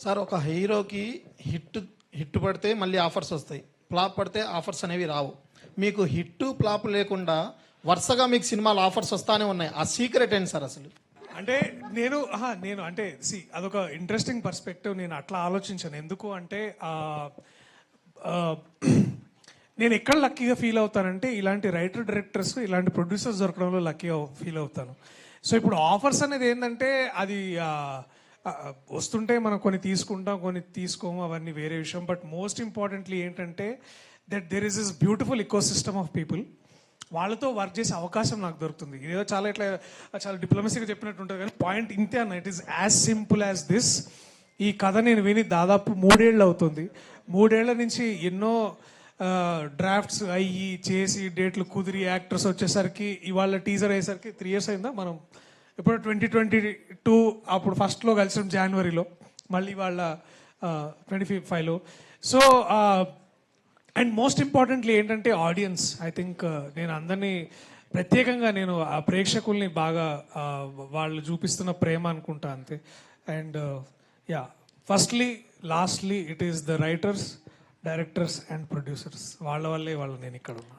Sir ఒక హీరోకి hit hit పడితే మళ్ళీ ఆఫర్స్ వస్తాయి, ఫ్లాప్ పడితే ఆఫర్స్ అనేవి రావు. మీకు హిట్ ఫ్లాప్ లేకుండా వరుసగా మీకు సినిమాలు ఆఫర్స్ వస్తానే ఉన్నాయి. ఆ సీక్రెట్ ఏంటి సార్ అసలు? అంటే నేను అంటే అదొక ఇంట్రెస్టింగ్ పర్స్పెక్టివ్. నేను అట్లా ఆలోచించాను. ఎందుకు అంటే ఆ, నేను ఎక్కడ లక్కీగా ఫీల్ అవుతానంటే ఇలాంటి రైటర్ డైరెక్టర్స్ ఇలాంటి ప్రొడ్యూసర్స్ దొరకడంలో లక్కీగా ఫీల్ అవుతాను. సో ఇప్పుడు ఆఫర్స్ అనేది ఏంటంటే అది వస్తుంటే మనం కొన్ని తీసుకుంటాం, కొన్ని తీసుకోము, అవన్నీ వేరే విషయం. బట్ మోస్ట్ ఇంపార్టెంట్లీ ఏంటంటే that there is this beautiful eco system of people. వాళ్ళతో వర్క్ చేసే అవకాశం నాకు దొరుకుతుంది. ఇదేదో చాలా డిప్లొమసీగా చెప్పినట్టు ఉంటుంది, కానీ పాయింట్ ఇంతే అన్న. It is as simple as this. ఈ కథ నేను విని దాదాపు 3 ఏళ్ళు అవుతుంది. 3 ఏళ్ల నుంచి ఎన్నో డ్రాఫ్ట్స్ అయ్యి చేసి డేట్లు కుదిరి యాక్టర్స్ వచ్చేసరికి ఇవాళ టీజర్ అయ్యేసరికి 3 years అయిందా. మనం ఇప్పుడు 2022 అప్పుడు ఫస్ట్లో కలిసాం జనవరిలో, మళ్ళీ వాళ్ళ 25లో. సో అండ్ మోస్ట్ ఇంపార్టెంట్లీ ఏంటంటే ఆడియన్స్. ఐ థింక్ నేను అందరినీ ప్రత్యేకంగా నేను ఆ ప్రేక్షకుల్ని బాగా వాళ్ళు చూపిస్తున్న ప్రేమ అనుకుంటా అంతే. And firstly lastly it is the writers, directors and producers. వాళ్ళ వల్లే నేను ఇక్కడ ఉన్నా.